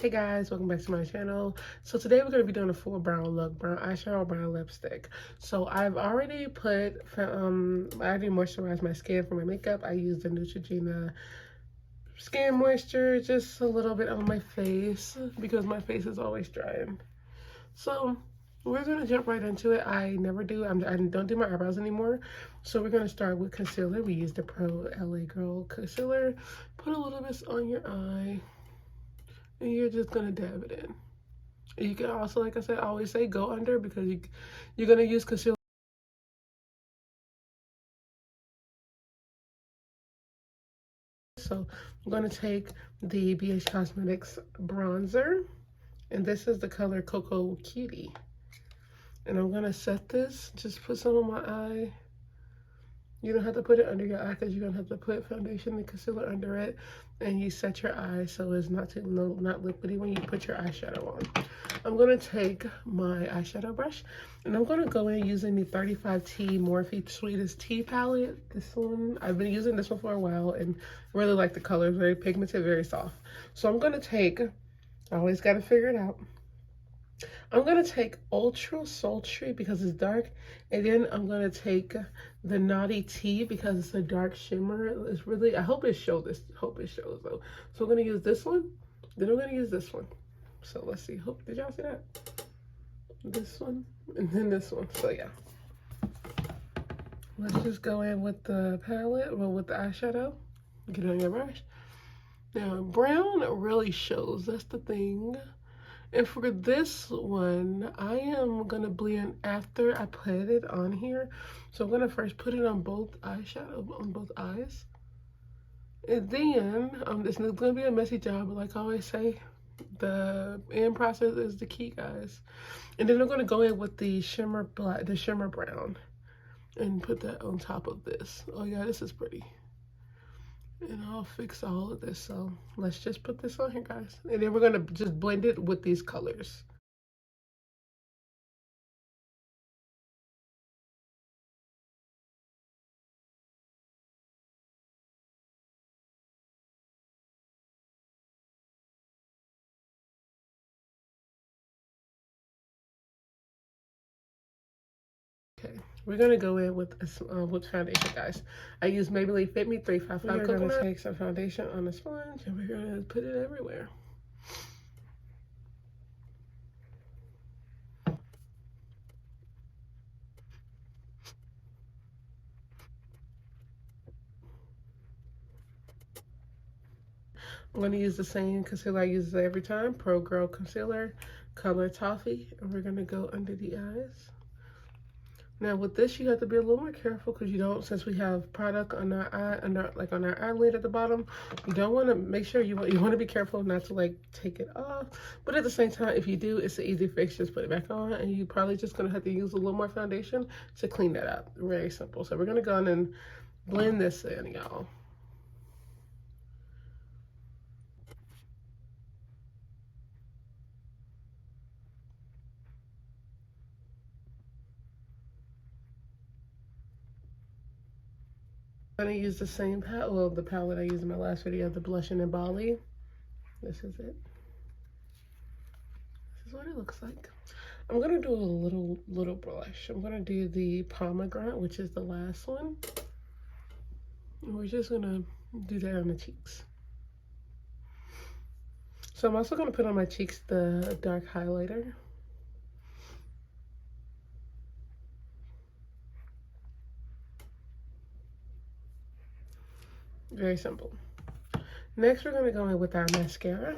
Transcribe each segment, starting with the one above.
Hey guys, welcome back to my channel. So today we're going to be doing a full brown look, brown eyeshadow, brown lipstick. So I've already I already moisturized my skin for my makeup. I used the Neutrogena skin moisture just a little bit on my face because my face is always drying. So we're going to jump right into it. I don't do my eyebrows anymore. So we're going to start with concealer. We use the Pro LA Girl concealer. Put a little bit on your eye. And you're just gonna dab it in. And you can also, like I said, I always say go under because you're gonna use concealer. So I'm gonna take the BH Cosmetics bronzer, and this is the color Cocoa Cutie. And I'm gonna set this, just put some on my eye. You don't have to put it under your eye because you're gonna have to put foundation and concealer under it, and you set your eye so it's not liquidy when you put your eyeshadow on. I'm gonna take my eyeshadow brush and I'm gonna go in using the 35T Morphe Sweetest Tea palette. This one, I've been using this one for a while and really like the color, very pigmented, very soft. So I'm gonna take, I always gotta figure it out. I'm gonna take Ultra Sultry because it's dark, and then I'm gonna take the Naughty Tea because it's a dark shimmer. It's really, I hope it shows though. So I'm gonna use this one, then I'm gonna use this one. So let's see, did y'all see that? This one, and then this one, so yeah. Let's just go in with the palette, well, with the eyeshadow. Get it on your brush. Now, brown really shows, that's the thing. And for this one, I am gonna blend after I put it on here. So I'm gonna first put it on both eyeshadow, on both eyes. And then, it's gonna be a messy job, but like I always say, the end process is the key, guys. And then I'm gonna go in with the shimmer brown and put that on top of this. Oh yeah, this is pretty. And I'll fix all of this. So let's just put this on here, guys. And then we're gonna just blend it with these colors. Okay, we're gonna go in with foundation, guys. I use Maybelline Fit Me 355 Coconut. We're gonna take some foundation on the sponge and we're gonna put it everywhere. I'm gonna use the same concealer I use every time, Pro Girl Concealer, color Toffee, and we're gonna go under the eyes. Now with this, you have to be a little more careful because you don't, since we have product on our eye, on our eyelid at the bottom, you don't want to, make sure you want to be careful not to like take it off. But at the same time, if you do, it's an easy fix, just put it back on, and you probably just gonna have to use a little more foundation to clean that up. Very simple. So we're gonna go in and blend this in, y'all. I'm gonna use the same palette, well, the palette I used in my last video, the Blush and Bali. This is it. This is what it looks like. I'm gonna do a little blush. I'm gonna do the Pomegranate, which is the last one. And we're just gonna do that on the cheeks. So I'm also gonna put on my cheeks the dark highlighter. Very simple. Next, we're gonna go in with our mascara.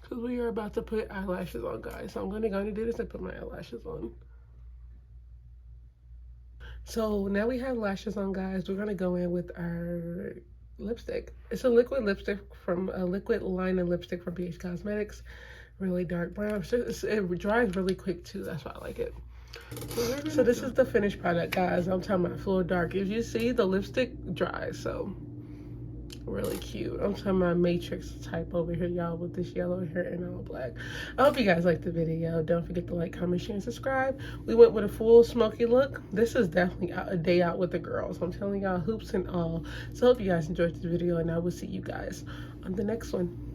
Because we are about to put eyelashes on, guys. So I'm gonna go and do this and put my eyelashes on. So now we have lashes on, guys. We're gonna go in with our lipstick. It's a liquid lipstick from a liquid liner lipstick from BH Cosmetics. Really dark brown. It dries really quick too. That's why I like it. So this is the finished product, guys. I'm talking about full dark. If you see, the lipstick dries, so Really cute. I'm talking about Matrix type over here, y'all, with this yellow hair and all black. I hope you guys liked the video. Don't forget to like, comment, share, and subscribe. We went with a full Smokey look. This is definitely a day out with the girls. I'm telling y'all, hoops and all. So I hope you guys enjoyed this video, and I will see you guys on the next one.